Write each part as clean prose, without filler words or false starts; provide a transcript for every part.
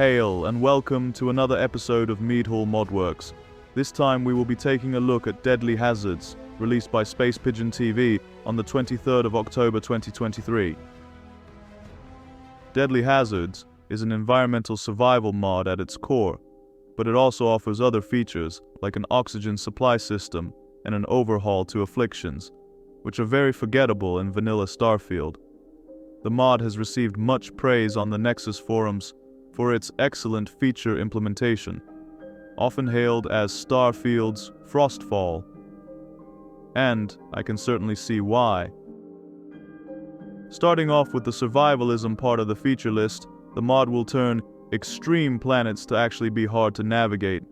Hail and welcome to another episode of Meadhall Modworks. This time we will be taking a look at Deadly Hazards, released by Space Pigeon TV on the 23rd of October 2023. Deadly Hazards is an environmental survival mod at its core, but it also offers other features like an oxygen supply system and an overhaul to afflictions, which are very forgettable in vanilla Starfield. The mod has received much praise on the Nexus forums for its excellent feature implementation, often hailed as Starfield's Frostfall. And I can certainly see why. Starting off with the survivalism part of the feature list, the mod will turn extreme planets to actually be hard to navigate.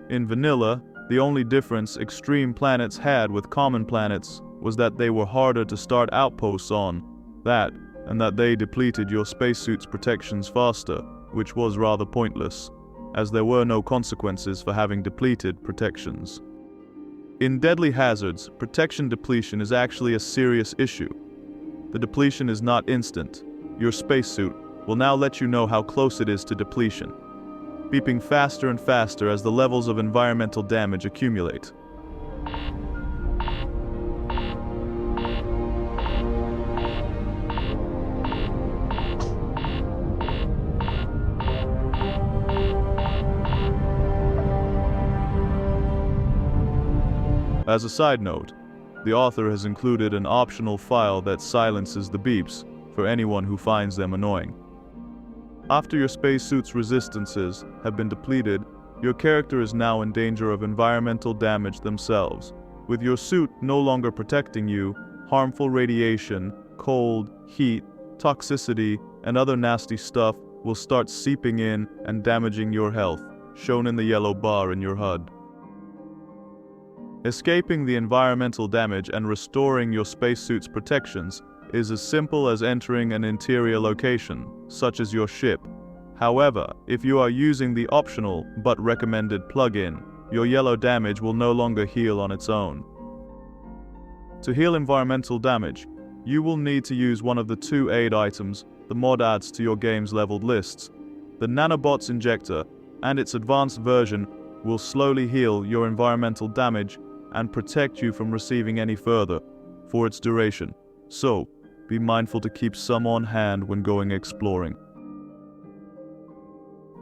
In vanilla, the only difference extreme planets had with common planets was that they were harder to start outposts on, and that they depleted your spacesuit's protections faster, which was rather pointless, as there were no consequences for having depleted protections. In Deadly Hazards, protection depletion is actually a serious issue. The depletion is not instant. Your spacesuit will now let you know how close it is to depletion, beeping faster and faster as the levels of environmental damage accumulate. As a side note, the author has included an optional file that silences the beeps for anyone who finds them annoying. After your spacesuit's resistances have been depleted, your character is now in danger of environmental damage themselves. With your suit no longer protecting you, harmful radiation, cold, heat, toxicity, and other nasty stuff will start seeping in and damaging your health, shown in the yellow bar in your HUD. Escaping the environmental damage and restoring your spacesuit's protections is as simple as entering an interior location, such as your ship. However, if you are using the optional but recommended plugin, your yellow damage will no longer heal on its own. To heal environmental damage, you will need to use one of the two aid items the mod adds to your game's leveled lists. The Nanobots Injector and its advanced version will slowly heal your environmental damage and protect you from receiving any further for its duration. So, be mindful to keep some on hand when going exploring.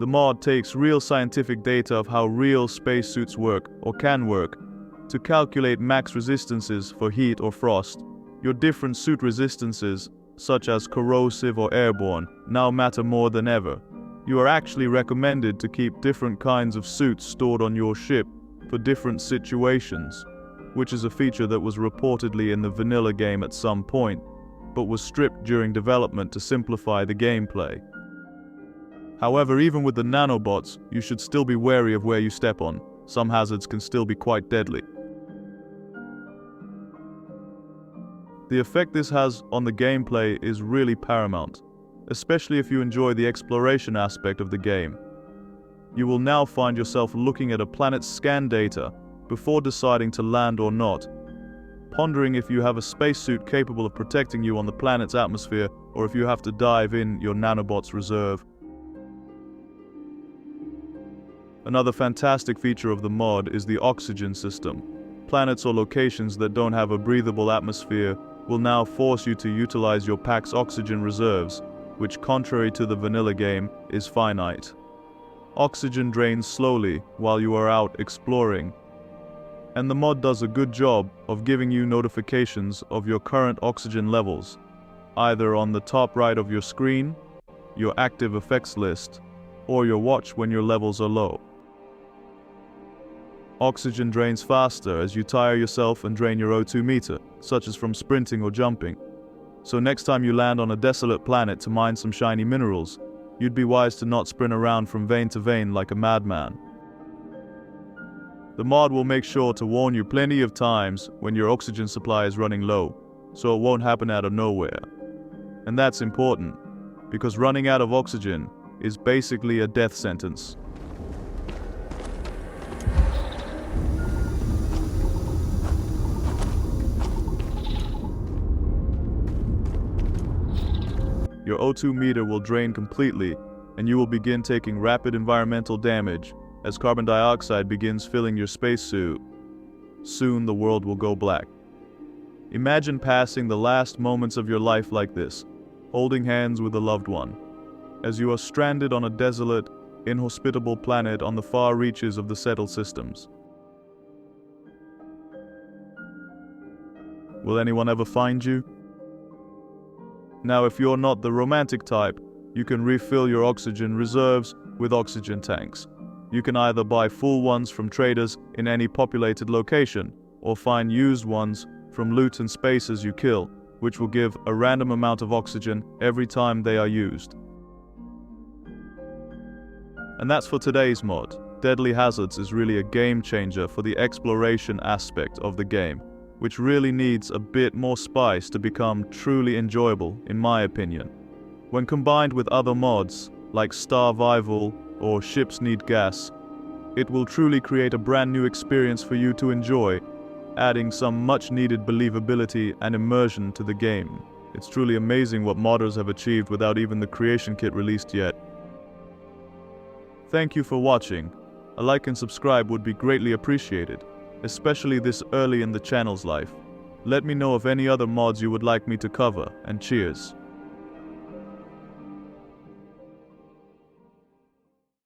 The mod takes real scientific data of how real spacesuits work or can work to calculate max resistances for heat or frost. Your different suit resistances, such as corrosive or airborne, now matter more than ever. You are actually recommended to keep different kinds of suits stored on your ship for different situations, which is a feature that was reportedly in the vanilla game at some point, but was stripped during development to simplify the gameplay. However, even with the nanobots, you should still be wary of where you step on. Some hazards can still be quite deadly. The effect this has on the gameplay is really paramount, especially if you enjoy the exploration aspect of the game. You will now find yourself looking at a planet's scan data before deciding to land or not, pondering if you have a spacesuit capable of protecting you on the planet's atmosphere or if you have to dive in your nanobot's reserve. Another fantastic feature of the mod is the oxygen system. Planets or locations that don't have a breathable atmosphere will now force you to utilize your pack's oxygen reserves, which, contrary to the vanilla game, is finite. Oxygen drains slowly while you are out exploring, and the mod does a good job of giving you notifications of your current oxygen levels, either on the top right of your screen, your active effects list, or your watch when your levels are low. Oxygen drains faster as you tire yourself and drain your O2 meter, such as from sprinting or jumping. So next time you land on a desolate planet to mine some shiny minerals, you'd be wise to not sprint around from vein to vein like a madman. The mod will make sure to warn you plenty of times when your oxygen supply is running low, so it won't happen out of nowhere. And that's important, because running out of oxygen is basically a death sentence. Your O2 meter will drain completely and you will begin taking rapid environmental damage as carbon dioxide begins filling your spacesuit. Soon the world will go black. Imagine passing the last moments of your life like this, holding hands with a loved one, as you are stranded on a desolate, inhospitable planet on the far reaches of the settled systems. Will anyone ever find you? Now, if you're not the romantic type, you can refill your oxygen reserves with oxygen tanks. You can either buy full ones from traders in any populated location, or find used ones from loot and spaces you kill, which will give a random amount of oxygen every time they are used. And that's for today's mod. Deadly Hazards is really a game changer for the exploration aspect of the game, which really needs a bit more spice to become truly enjoyable, in my opinion. When combined with other mods, like Starvival or Ships Need Gas, it will truly create a brand new experience for you to enjoy, adding some much-needed believability and immersion to the game. It's truly amazing what modders have achieved without even the creation kit released yet. Thank you for watching. A like and subscribe would be greatly appreciated, especially this early in the channel's life. Let me know of any other mods you would like me to cover, and cheers.